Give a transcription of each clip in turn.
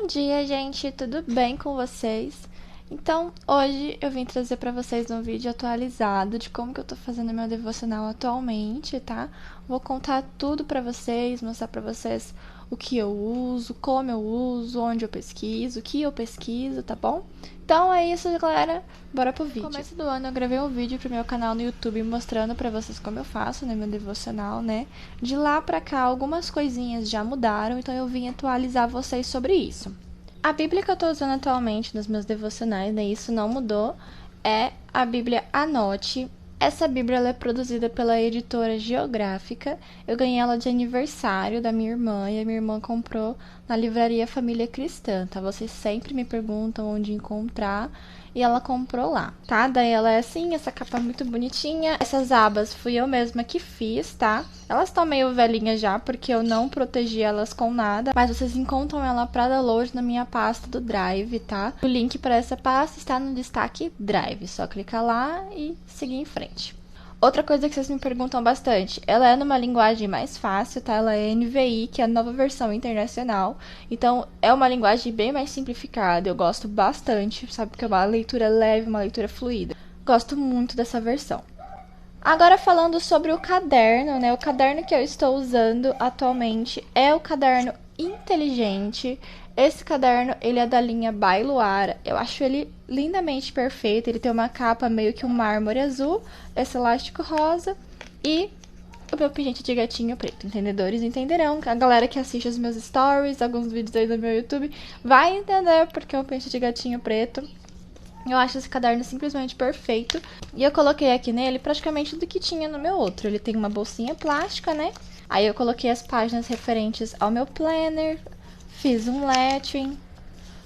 Bom dia, gente, tudo bem com vocês? Então, hoje eu vim trazer pra vocês um vídeo atualizado de como que eu tô fazendo meu devocional atualmente, tá? Vou contar tudo pra vocês, mostrar pra vocês o que eu uso, como eu uso, onde eu pesquiso, o que eu pesquiso, tá bom? Então é isso, galera, bora pro vídeo. No começo do ano eu gravei um vídeo pro meu canal no YouTube mostrando pra vocês como eu faço, né, meu devocional, né? De lá pra cá, algumas coisinhas já mudaram, então eu vim atualizar vocês sobre isso. A Bíblia que eu tô usando atualmente nos meus devocionais, né, isso não mudou, é a Bíblia Anote. Essa Bíblia ela é produzida pela editora Geográfica. Eu ganhei ela de aniversário da minha irmã e a minha irmã comprou na livraria Família Cristã, tá? Vocês sempre me perguntam onde encontrar e ela comprou lá, tá? Daí ela é assim, essa capa muito bonitinha. Essas abas fui eu mesma que fiz, tá? Elas estão meio velhinhas já, porque eu não protegi elas com nada, mas vocês encontram ela para download na minha pasta do Drive, tá? O link para essa pasta está no destaque Drive, só clicar lá e seguir em frente. Outra coisa que vocês me perguntam bastante, ela é numa linguagem mais fácil, tá? Ela é NVI, que é a nova versão internacional. Então, é uma linguagem bem mais simplificada. Eu gosto bastante, sabe? Porque é uma leitura leve, uma leitura fluida. Gosto muito dessa versão. Agora falando sobre o caderno, né? O caderno que eu estou usando atualmente é o caderno inteligente. Esse caderno, ele é da linha Bailuara. Eu acho ele lindamente perfeito. Ele tem uma capa meio que um mármore azul, esse elástico rosa e o meu pingente de gatinho preto. Entendedores entenderão. A galera que assiste os meus stories, alguns vídeos aí do meu YouTube, vai entender porque é o pingente de gatinho preto. Eu acho esse caderno simplesmente perfeito. E eu coloquei aqui nele praticamente tudo que tinha no meu outro. Ele tem uma bolsinha plástica, né? Aí eu coloquei as páginas referentes ao meu planner. Fiz um lettering.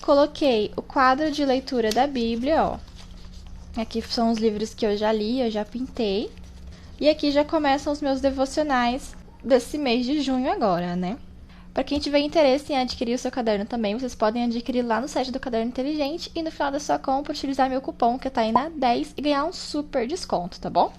Coloquei o quadro de leitura da Bíblia, ó. Aqui são os livros que eu já li, eu já pintei. E aqui já começam os meus devocionais desse mês de junho agora, né? Para quem tiver interesse em adquirir o seu caderno também, vocês podem adquirir lá no site do Caderno Inteligente e no final da sua compra utilizar meu cupom que tá aí na 10 e ganhar um super desconto, tá bom?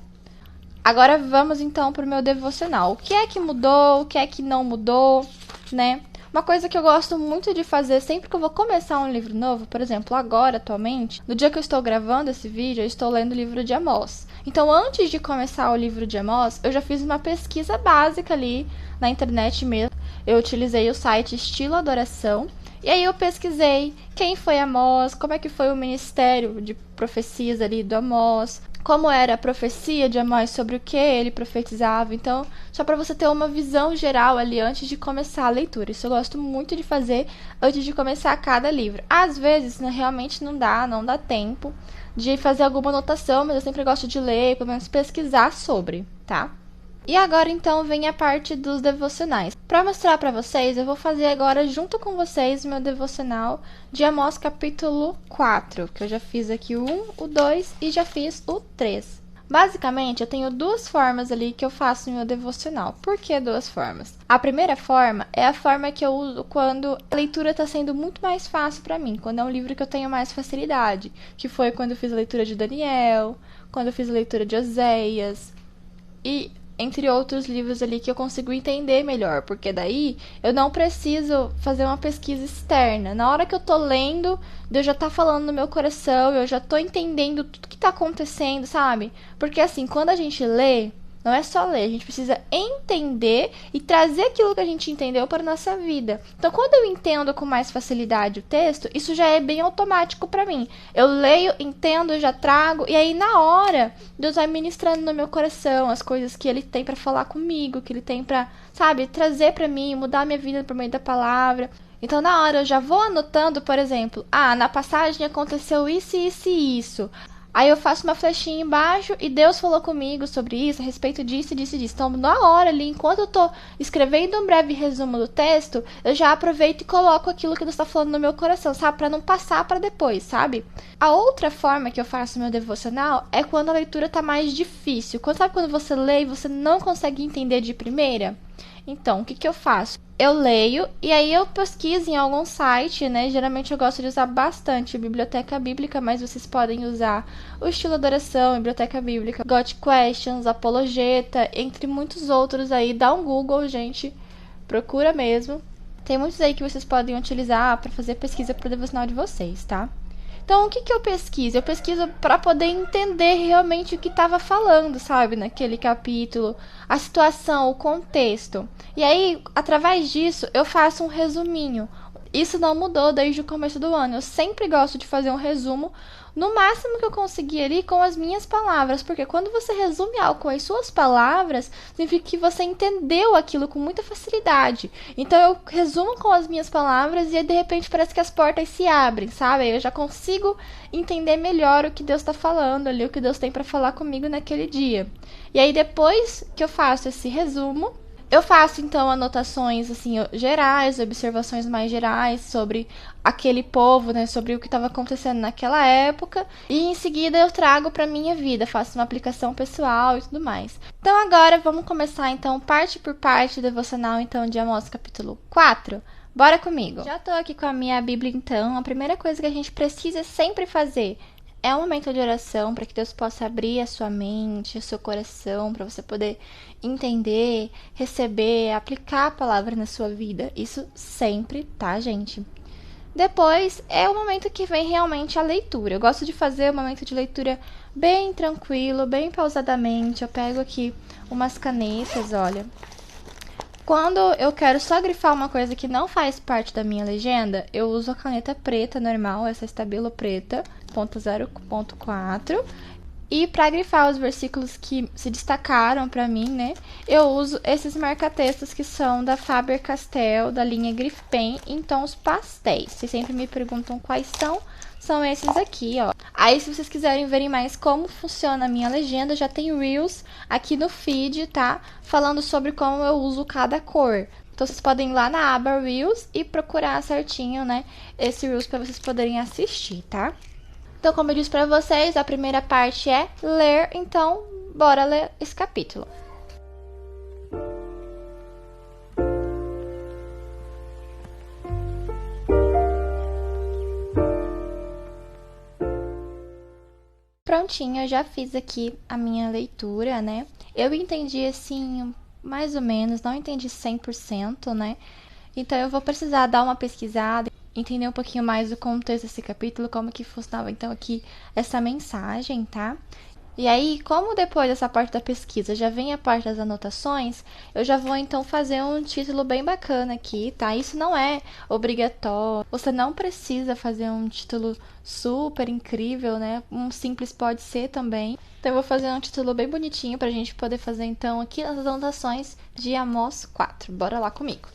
Agora vamos então pro meu devocional. O que é que mudou, o que é que não mudou, né? Uma coisa que eu gosto muito de fazer sempre que eu vou começar um livro novo, por exemplo, agora, atualmente, no dia que eu estou gravando esse vídeo, eu estou lendo o livro de Amós. Então, antes de começar o livro de Amós, eu já fiz uma pesquisa básica ali na internet mesmo. Eu utilizei o site Estilo Adoração. E aí eu pesquisei quem foi Amós, como é que foi o ministério de profecias ali do Amós, como era a profecia de Amós, sobre o que ele profetizava. Então, só para você ter uma visão geral ali antes de começar a leitura. Isso eu gosto muito de fazer antes de começar cada livro. Às vezes, realmente não dá tempo de fazer alguma anotação, mas eu sempre gosto de ler, pelo menos pesquisar sobre, tá? E agora então vem a parte dos devocionais. Para mostrar para vocês, eu vou fazer agora junto com vocês o meu devocional de Amós capítulo 4, que eu já fiz aqui o 1, o 2 e já fiz o 3. Basicamente, eu tenho duas formas ali que eu faço o meu devocional. Por que duas formas? A primeira forma é a forma que eu uso quando a leitura está sendo muito mais fácil para mim, quando é um livro que eu tenho mais facilidade, que foi quando eu fiz a leitura de Daniel, quando eu fiz a leitura de Oséias e entre outros livros ali que eu consigo entender melhor, porque daí eu não preciso fazer uma pesquisa externa. Na hora que eu tô lendo, Deus já tá falando no meu coração, eu já tô entendendo tudo que tá acontecendo, sabe? Porque assim, quando a gente lê, não é só ler, a gente precisa entender e trazer aquilo que a gente entendeu para a nossa vida. Então, quando eu entendo com mais facilidade o texto, isso já é bem automático para mim. Eu leio, entendo, já trago, e aí na hora, Deus vai ministrando no meu coração as coisas que Ele tem para falar comigo, que Ele tem para, sabe, trazer para mim, mudar a minha vida por meio da palavra. Então, na hora, eu já vou anotando, por exemplo, na passagem aconteceu isso, isso e isso. Aí eu faço uma flechinha embaixo e Deus falou comigo sobre isso, a respeito disso, disso e disso. Então, na hora ali, enquanto eu tô escrevendo um breve resumo do texto, eu já aproveito e coloco aquilo que Deus tá falando no meu coração, sabe? Pra não passar pra depois, sabe? A outra forma que eu faço meu devocional é quando a leitura tá mais difícil. Sabe quando você lê e você não consegue entender de primeira? Então, o que que eu faço? Eu leio e aí eu pesquiso em algum site, né? Geralmente eu gosto de usar bastante a Biblioteca Bíblica, mas vocês podem usar o Estilo Adoração, Biblioteca Bíblica, Got Questions, Apologeta, entre muitos outros aí. Dá um Google, gente. Procura mesmo. Tem muitos aí que vocês podem utilizar para fazer pesquisa para o devocional de vocês, tá? Então, o que eu pesquiso? Eu pesquiso para poder entender realmente o que estava falando, sabe? Naquele capítulo, a situação, o contexto. E aí, através disso, eu faço um resuminho. Isso não mudou desde o começo do ano. Eu sempre gosto de fazer um resumo no máximo que eu conseguir ali com as minhas palavras, porque quando você resume algo com as suas palavras, significa que você entendeu aquilo com muita facilidade. Então eu resumo com as minhas palavras e aí, de repente parece que as portas se abrem, sabe? Eu já consigo entender melhor o que Deus está falando ali, o que Deus tem para falar comigo naquele dia. E aí depois que eu faço esse resumo, eu faço, então, anotações, assim, gerais, observações mais gerais sobre aquele povo, né, sobre o que estava acontecendo naquela época, e em seguida eu trago para minha vida, faço uma aplicação pessoal e tudo mais. Então agora vamos começar, então, parte por parte, devocional, então, de Amós capítulo 4. Bora comigo! Já tô aqui com a minha Bíblia, então. A primeira coisa que a gente precisa sempre fazer é um momento de oração para que Deus possa abrir a sua mente, o seu coração, para você poder entender, receber, aplicar a palavra na sua vida. Isso sempre, tá, gente? Depois é o momento que vem realmente a leitura. Eu gosto de fazer o momento de leitura bem tranquilo, bem pausadamente. Eu pego aqui umas canetas, olha. Quando eu quero só grifar uma coisa que não faz parte da minha legenda, eu uso a caneta preta normal, essa Stabilo preta, ponto 0.4. E para grifar os versículos que se destacaram para mim, né, eu uso esses marca-textos que são da Faber-Castell, da linha Grif Pen, em tons pastéis. Vocês sempre me perguntam quais são esses aqui, ó. Aí, se vocês quiserem verem mais como funciona a minha legenda, já tem Reels aqui no feed, tá? Falando sobre como eu uso cada cor. Então, vocês podem ir lá na aba Reels e procurar certinho, né, esse Reels para vocês poderem assistir, tá? Então, como eu disse para vocês, a primeira parte é ler, então, bora ler esse capítulo. Prontinho, eu já fiz aqui a minha leitura, né? Eu entendi, assim, mais ou menos, não entendi 100%, né? Então, eu vou precisar dar uma pesquisada, entender um pouquinho mais do contexto desse capítulo, como que funcionava, então, aqui, essa mensagem, tá? E aí, como depois dessa parte da pesquisa já vem a parte das anotações, eu já vou então fazer um título bem bacana aqui, tá? Isso não é obrigatório, você não precisa fazer um título super incrível, né? Um simples pode ser também. Então eu vou fazer um título bem bonitinho pra gente poder fazer então aqui as anotações de Amós 4. Bora lá comigo.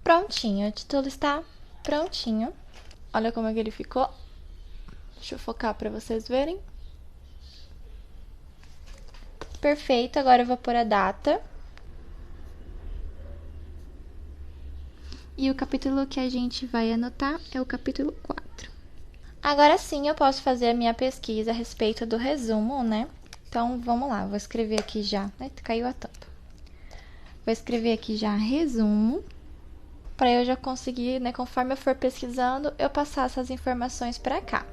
Prontinho, o título está prontinho. Olha como é que ele ficou. Deixa eu focar pra vocês verem. Perfeito, agora eu vou pôr a data. E o capítulo que a gente vai anotar é o capítulo 4. Agora sim eu posso fazer a minha pesquisa a respeito do resumo, né? Então, vamos lá, vou escrever aqui já. Caiu a tampa. Vou escrever aqui já resumo, para eu já conseguir, né, conforme eu for pesquisando, eu passar essas informações para cá.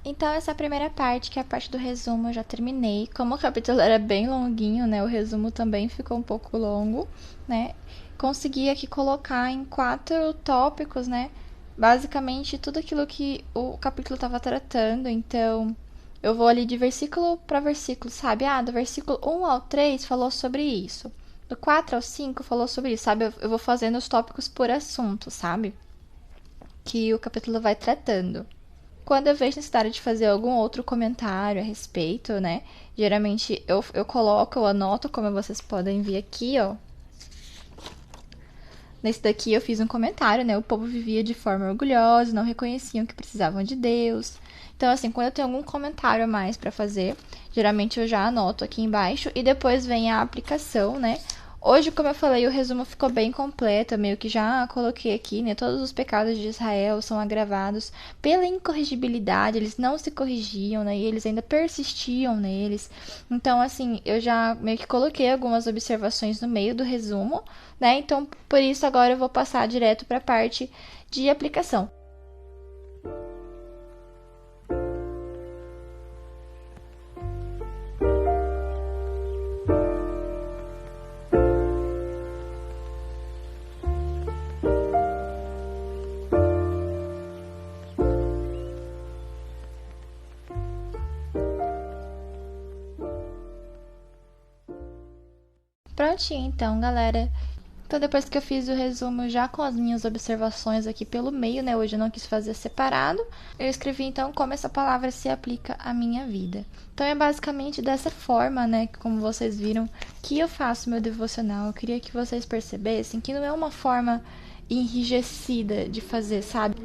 Então, essa primeira parte, que é a parte do resumo, eu já terminei. Como o capítulo era bem longuinho, né? O resumo também ficou um pouco longo, né? Consegui aqui colocar em 4 tópicos, né? Basicamente, tudo aquilo que o capítulo estava tratando. Então, eu vou ali de versículo para versículo, sabe? Do versículo 1 ao 3 falou sobre isso. Do 4 ao 5 falou sobre isso, sabe? Eu vou fazendo os tópicos por assunto, sabe? Que o capítulo vai tratando. Quando eu vejo necessidade de fazer algum outro comentário a respeito, né? Geralmente eu coloco, eu anoto, como vocês podem ver aqui, ó. Nesse daqui eu fiz um comentário, né? O povo vivia de forma orgulhosa, não reconheciam que precisavam de Deus. Então, assim, quando eu tenho algum comentário a mais para fazer, geralmente eu já anoto aqui embaixo e depois vem a aplicação, né? Hoje, como eu falei, o resumo ficou bem completo, eu meio que já coloquei aqui, né? Todos os pecados de Israel são agravados pela incorrigibilidade, eles não se corrigiam, né? E eles ainda persistiam neles. Então, assim, eu já meio que coloquei algumas observações no meio do resumo, né? Então, por isso, agora eu vou passar direto para a parte de aplicação. Prontinho então, galera. Então, depois que eu fiz o resumo já com as minhas observações aqui pelo meio, né? Hoje eu não quis fazer separado. Eu escrevi, então, como essa palavra se aplica à minha vida. Então, é basicamente dessa forma, né? Como vocês viram, que eu faço meu devocional. Eu queria que vocês percebessem que não é uma forma enrijecida de fazer, sabe?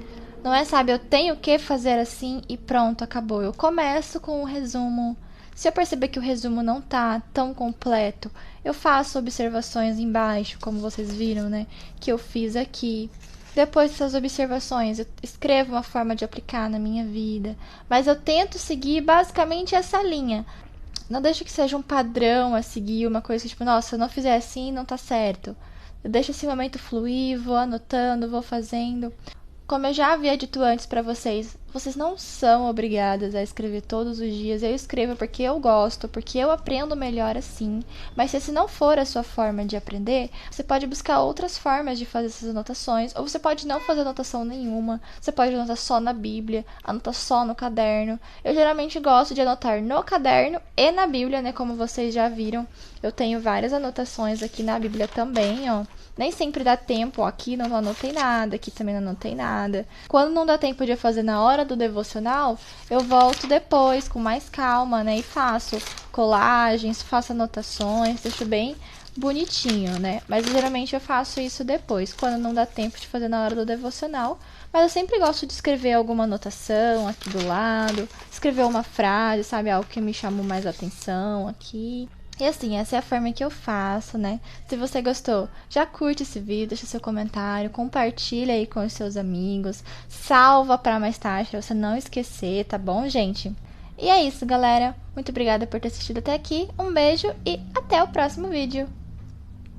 Não é, sabe, eu tenho que fazer assim e pronto, acabou. Eu começo com um resumo. Se eu perceber que o resumo não tá tão completo, eu faço observações embaixo, como vocês viram, né? Que eu fiz aqui. Depois dessas observações, eu escrevo uma forma de aplicar na minha vida. Mas eu tento seguir basicamente essa linha. Não deixo que seja um padrão a seguir, uma coisa que, tipo, nossa, se eu não fizer assim, não tá certo. Eu deixo esse momento fluir, vou anotando, vou fazendo. Como eu já havia dito antes pra vocês, vocês não são obrigadas a escrever todos os dias. Eu escrevo porque eu gosto, porque eu aprendo melhor assim. Mas se esse não for a sua forma de aprender, você pode buscar outras formas de fazer essas anotações. Ou você pode não fazer anotação nenhuma. Você pode anotar só na Bíblia, anotar só no caderno. Eu geralmente gosto de anotar no caderno e na Bíblia, né? Como vocês já viram. Eu tenho várias anotações aqui na Bíblia também, ó. Nem sempre dá tempo, ó, aqui não anotei nada, aqui também não anotei nada. Quando não dá tempo de eu fazer na hora do devocional, eu volto depois com mais calma, né? E faço colagens, faço anotações, deixo bem bonitinho, né? Mas geralmente eu faço isso depois, quando não dá tempo de fazer na hora do devocional. Mas eu sempre gosto de escrever alguma anotação aqui do lado, escrever uma frase, sabe? Algo que me chamou mais atenção aqui. E assim, essa é a forma que eu faço, né? Se você gostou, já curte esse vídeo, deixa seu comentário, compartilha aí com os seus amigos, salva para mais tarde, pra você não esquecer, tá bom, gente? E é isso, galera. Muito obrigada por ter assistido até aqui. Um beijo e até o próximo vídeo.